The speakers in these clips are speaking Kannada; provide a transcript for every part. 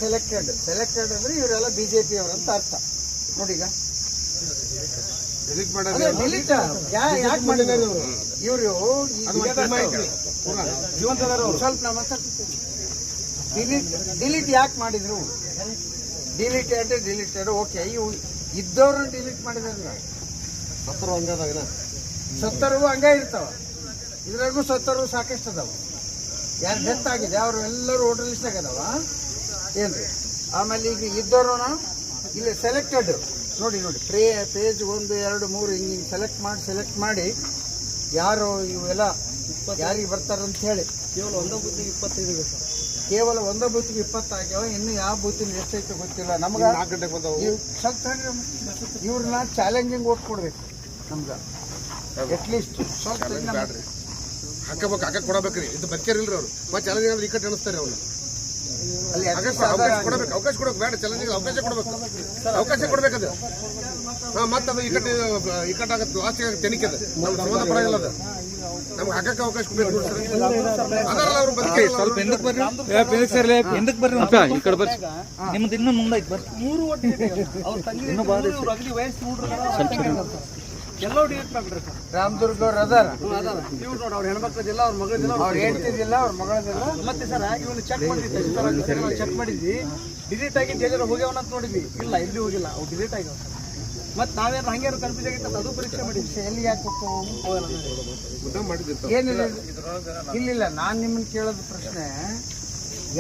ಸೆಲೆಕ್ಟೆಡ್ ಅಂದ್ರೆ ಇವರೆಲ್ಲ ಬಿಜೆಪಿ ಅವರಂತ ಅರ್ಥ ನೋಡಿ. ಈಗ ಯಾಕೆ ಮಾಡಿದ್ದಾರೆ ಇವರು ಸ್ವಲ್ಪ ನಾವು ಡಿಲೀಟ್ ಯಾಕೆ ಮಾಡಿದ್ರು? ಡಿಲೀಟೆಡ್ ಓಕೆ, ಇವು ಇದ್ದವ್ರನ್ನ ಡಿಲೀಟ್ ಮಾಡಿದಾರಲ್ಲ, ಸತ್ತರು ಹಂಗ ಇರ್ತಾವ. ಇದ್ರಾಗೂ ಸತ್ತರು ಸಾಕಷ್ಟು ಅದಾವ. ಯಾರು ಡೆತ್ ಆಗಿದೆ ಅವರು ಎಲ್ಲರೂ ವೋಟರ್ ಲಿಸ್ಟ್ ಆಗದವ ಏನ್ರಿ. ಆಮೇಲೆ ಈಗ ಇದ್ದವರು ಇಲ್ಲಿ ಸೆಲೆಕ್ಟೆಡ್ ನೋಡಿ ಪೇಜ್ 1, 2, 3 ಹಿಂಗೆ ಸೆಲೆಕ್ಟ್ ಮಾಡಿ ಯಾರು ಇವೆಲ್ಲ ಯಾರಿಗೆ ಬರ್ತಾರಂತ ಹೇಳಿ ಕೇವಲ ಒಂದೇ ಬೂತಿಗೆ 20 ಆಗ್ಯಾವ. ಇನ್ನು ಯಾವ ಬೂತಿನ ಎಷ್ಟೈತೆ ಗೊತ್ತಿಲ್ಲ ನಮ್ಗೆ. ಇವ್ರನ್ನ ಚಾಲೆಂಜಿಂಗ್ ಓಟ್ ಕೊಡ್ಬೇಕು ನಮ್ಗೆ ಅಟ್ಲೀಸ್ಟ್ ಸ್ವಲ್ಪ ಹಾಕಬೇಕು ಕೊಡಬೇಕ್ರಿ. ಇದು ಬರ್ತಿರಿಲ್ರಿ ಅವ್ರು ಮತ್ತೆ ಚಾಲೆಂಜಿಂಗ್ ಅಂದ್ರೆ ಈ ಕಡೆ ಅನಿಸ್ತಾರೆ ಅವ್ರು. ಅವಕಾಶ ಕೊಡಬೇಕು ಬೇಡ, ಚಾಲೆಂಜಿಂಗ್ ಅವಕಾಶ ಕೊಡ್ಬೇಕದು. ಮತ್ತದು ಈ ಕಡೆ ಆಗತ್ತೆ ಲಾಸ್ಟ್ ತೆನಿಕೆ ಅದು ನಮ್ಗೆ ಸಂಬಂಧ ಪಡಂಗಿಲ್ಲ. ಅದು ನಮ್ಗೆ ಹಾಕಕ್ಕೆ ಅವಕಾಶ ಕೊಡ್ಬೇಕು. ಅದರಲ್ಲ ಅವ್ರು ಸ್ವಲ್ಪ ಹಿಂದಕ್ಕೆ ಬರ್ರಿ, ಹಿಂದಕ್ಕೆ ಬರ್ರಿ, ಈ ಕಡೆ ಬರ್ರಿ. ನಿಮ್ದು ಇನ್ನೂ ಮುಂದೆ ಬರ್ರಿ. 3 ಓಟ್ ಇನ್ನೂ ಭಾಳ ಎಲ್ಲೋ ಡಿಲೀಟ್ ಮಾಡ್ಬಿಡ್ರಿ ಸರ್. ರಾಮದುರ್ಗ ಅವ್ರು ಅದಾರ, ನೀವು ನೋಡಿ ಅವ್ರ ಹೆಣ್ಮಕ್ಳದಿಲ್ಲ, ಅವ್ರ ಮಗಳದಿಲ್ಲ, ಅವ್ರು ಹೇಳ್ತಿದ್ದಿಲ್ಲ, ಅವ್ರ ಮಗಳದಿಲ್ಲ. ಮತ್ತೆ ಸರ್ ಇವನು ಚೆಕ್ ಮಾಡಿದ್ವಿ ಡಿಲೀಟ್ ಆಗಿ ಜೈಲಲ್ಲಿ ಹೋಗ್ಯವನಂತ ನೋಡಿದ್ವಿ. ಇಲ್ಲ ಇಲ್ಲಿ ಹೋಗಿಲ್ಲ, ಅವು ಡಿಲೀಟ್ ಆಗ್ಯಾವ ಸರ್. ಮತ್ತೆ ನಾವೇನು ಹಂಗೇನು ಕನ್ಫ್ಯೂಸ್ ಆಗಿತ್ತು ಅದು ಪರೀಕ್ಷೆ ಮಾಡಿದ್ವಿ. ಎಲ್ಲಿ ಯಾಕೆ ಏನಿಲ್ಲ ಇಲ್ಲಿಲ್ಲ. ನಾನು ನಿಮ್ಮನ್ನ ಕೇಳೋದು ಪ್ರಶ್ನೆ,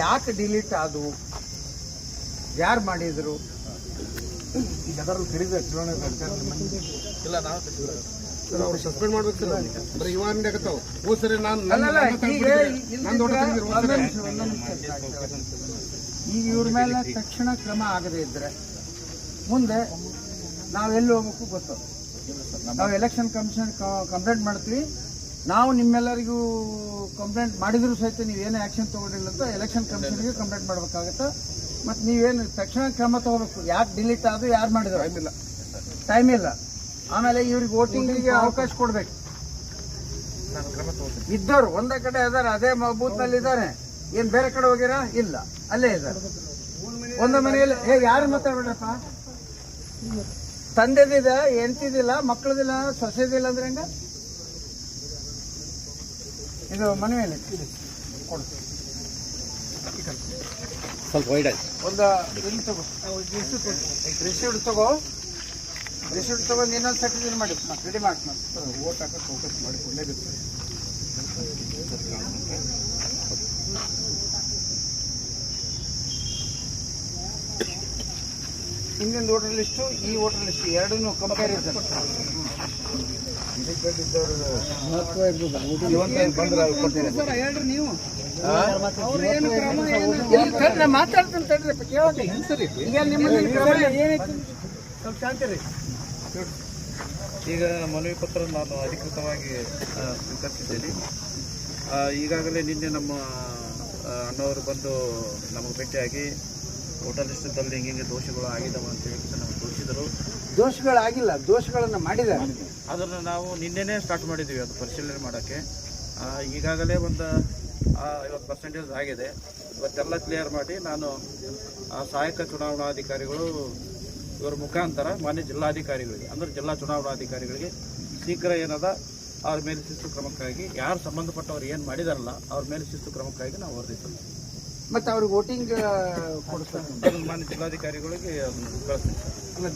ಯಾಕೆ ಡಿಲೀಟ್ ಆದವು, ಯಾರು ಮಾಡಿದ್ರು? ಈಗ ಅದರಲ್ಲಿ ಕರಿಬೇಕು ಇಲ್ಲ, ನಾವು ಅವ್ರು ಸಸ್ಪೆಂಡ್ ಮಾಡ್ಬೇಕು ಸರ್. ಬರೀ ಇವಾನ್ ಆಗತ್ತಾವ. ಸರಿ ಈಗ ಇವ್ರ ಮೇಲೆ ತಕ್ಷಣ ಕ್ರಮ ಆಗದೇ ಇದ್ರೆ ಮುಂದೆ ನಾವೆಲ್ಲಿ ಹೋಗ್ಬೇಕು ಗೊತ್ತು. ನಾವು ಎಲೆಕ್ಷನ್ ಕಮಿಷನ್ ಕಂಪ್ಲೇಂಟ್ ಮಾಡ್ತೀವಿ. ನಾವು ನಿಮ್ಮೆಲ್ಲರಿಗೂ ಕಂಪ್ಲೇಂಟ್ ಮಾಡಿದ್ರು ಸಹಿತ ನೀವೇನೇ ಆ್ಯಕ್ಷನ್ ತೊಗೊಂಡಿಲ್ಲ ಅಂತ ಎಲೆಕ್ಷನ್ ಕಮಿಷನ್ಗೆ ಕಂಪ್ಲೇಂಟ್ ಮಾಡ್ಬೇಕಾಗತ್ತೆ. ಮತ್ತು ನೀವೇನು ತಕ್ಷಣ ಕ್ರಮ ತಗೋಬೇಕು. ಯಾಕೆ ಡಿಲೀಟ್ ಆದು, ಯಾರು ಮಾಡಿದ್ರು ಟೈಮ್ ಇಲ್ಲ. ಆಮೇಲೆ ಇವ್ರಿಗೆ ವೋಟಿಂಗಿಗೆ ಅವಕಾಶ ಕೊಡ್ಬೇಕು. ಇದ್ದವ್ರು ಒಂದೇ ಕಡೆ ಅದಾರ, ಅದೇ ಬೂತ್ನಲ್ಲಿ ಇದ್ದಾರೆ. ಏನು ಬೇರೆ ಕಡೆ ಹೋಗ್ಯಾರ? ಇಲ್ಲ, ಅಲ್ಲೇ ಇದ್ದಾರೆ. ಒಂದು ಮನೆಯಲ್ಲಿ ಯಾರು ಮಾತಾಡ್ಬೇಡ್ರಪ್ಪ. ತಂದೆದಿದೆ, ಹೆಂಡ್ತಿದಿಲ್ಲ, ಮಕ್ಕಳದಿಲ್ಲ, ಸೊಸೆದಿಲ್ಲ ಅಂದ್ರೆ ಹೆಂಗ? ಇದು ಮನೆಯಲ್ಲಿ ಕೊಡು. ಸ್ವಲ್ಪ ವೈಡ್ ಆಗಿ ಒಂದು ಇಲ್ಲಿ ತಗೋ, ರಿಸೀವ್ಡ್ ತಗೊಂಡು ಇನ್ನೊಂದು ಸರ್ಟಿಫಿಕೇಟ್ ಮಾಡಿ ರೆಡಿ ಮಾಡಿ ಓಟ್ ಹಾಕಕ್ಕೆ ಫೋಕಸ್ ಮಾಡಿ ಕೊಡಲೇಬೇಕು. ಹಿಂದಿನ ವೋಟರ್ ಲಿಸ್ಟು ಈ ವೋಟರ್ ಲಿಸ್ಟ್ ಎರಡನ್ನೂ ಕಂಪ್ಯಾರಿಸನ್ ಮಹತ್ವ ಇರ್ಬೋದು. ನೀವು ಮಾತಾಡ್ತೀನಿ ತಡ್ರಿ, ಕೇಳಿ ಏನೈತಿ ಸ್ವಲ್ಪ ಶಾಂತಿ ರೀ. ಈಗ ಮನವಿ ಪತ್ರ ನಾನು ಅಧಿಕೃತವಾಗಿ ಸ್ವೀಕರಿಸಿದ್ದೇನೆ. ಈಗಾಗಲೇ ನಿನ್ನೆ ನಮ್ಮ ಅಣ್ಣವರು ಬಂದು ನಮಗೆ ಭೇಟಿಯಾಗಿ ವೋಟರ್ ಲಿಸ್ಟಲ್ಲಿ ಹಿಂಗೆ ದೋಷಗಳು ಆಗಿದ್ದಾವೆ ಅಂತ ಹೇಳಿ ನಮಗೆ ತೋರಿಸಿದರು. ದೋಷಗಳಾಗಿಲ್ಲ, ದೋಷಗಳನ್ನು ಮಾಡಿದ್ದಾರೆ. ಅದನ್ನು ನಾವು ನಿನ್ನೆನೇ ಸ್ಟಾರ್ಟ್ ಮಾಡಿದ್ದೀವಿ ಅದು ಪರಿಶೀಲನೆ ಮಾಡೋಕ್ಕೆ. ಈಗಾಗಲೇ ಒಂದು 50% ಆಗಿದೆ. ಇವತ್ತೆಲ್ಲ ಕ್ಲಿಯರ್ ಮಾಡಿ ನಾನು ಸಹಾಯಕ ಚುನಾವಣಾಧಿಕಾರಿಗಳು ಇವರ ಮುಖಾಂತರ ಮಾನ್ಯ ಜಿಲ್ಲಾಧಿಕಾರಿಗಳಿಗೆ ಅಂದರೆ ಜಿಲ್ಲಾ ಚುನಾವಣಾಧಿಕಾರಿಗಳಿಗೆ ಶೀಘ್ರ ಏನದ ಅವ್ರ ಮೇಲೆ ಶಿಸ್ತು ಕ್ರಮಕ್ಕಾಗಿ ಯಾರು ಸಂಬಂಧಪಟ್ಟವ್ರು ಏನು ಮಾಡಿದಾರಲ್ಲ ಅವ್ರ ಮೇಲೆ ಶಿಸ್ತು ಕ್ರಮಕ್ಕಾಗಿ ನಾವು ವರದಿಸ್ತೀವಿ. ಮತ್ತು ಅವ್ರಿಗೆ ವೋಟಿಂಗ್ ಕೊಡಿಸ್ತಾರೆ ಮಾನ್ಯ ಜಿಲ್ಲಾಧಿಕಾರಿಗಳಿಗೆ ಕಳಿಸ್ತೀವಿ.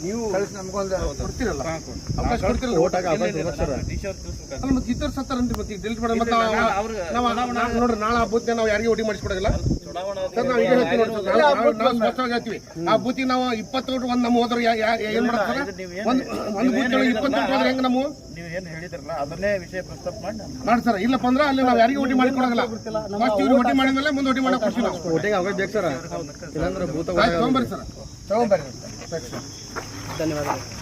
ನೀವು ನಮಗೊಂದು ಕೊಡ್ತೀರಲ್ಲ, ಅವಕಾಶ ಕೊಡ್ತಿರಲ್ಲ ಓಟ್ ಹಾಕಿ ಇತರ ಸತ್ತಾರಂತೆ ಮತ್ತೆ ಡಿಲೀಟ್ ಮಾಡಿ ಮತ್ತೆ ನೋಡ್ರಿ ನಾಳೆ ಆ ಬೂತ್ ನಾವು ಯಾರಿಗೆ ವೋಟಿಂಗ್ ಮಾಡಿಸ್ಕೊಡೋದಿಲ್ಲ ಸರ್. ನಾವು ಈಗ ಹೇಳ್ತೀವಿ, ಸ್ಪಷ್ಟವಾಗಿ ಹೇಳ್ತೀವಿ. ಆ ಬೂತಿಗೆ ನಾವು 20 ಓಟ್ ಒಂದು ನಮ್ಮ ಹೋದ್ರೆ ಏನ್ ಮಾಡ್ತಾರೆ? ಒಂದು ಬೂತ್ 20 ಓಟ್ ಹೋದ್ರೆ ಹೆಂಗ್? ನಾವು ನೀವು ಏನು ಹೇಳಿದ್ರಲ್ಲ ಅದನ್ನೇ ವಿಷಯ ಪ್ರಸ್ತಾಪ ಮಾಡಿ ಸರ್. ಇಲ್ಲಪ್ಪ ಅಂದ್ರೆ ಅಲ್ಲಿ ನಾವು ಯಾರಿಗೆ ವೋಟಿಂಗ್ ಮಾಡಿಕೊಡೋದಿಲ್ಲ. ಫಸ್ಟ್ ಇವ್ರು ವೋಟಿಂಗ್ ಮಾಡಿದ್ಮೇಲೆ ಮುಂದೆ ವೋಟಿಂಗ್ ಮಾಡಕ್ ಕೊಡ್ತೀವಿ ನಾವು. ವೋಟಿಂಗ್ ಅವಕಾಶ ಬೇಕು ಸರ್. ಇಲ್ಲಾಂದ್ರೆ ತಗೊಂಬರ್ರಿ ಸರ್. ಧನ್ಯವಾದಗಳು.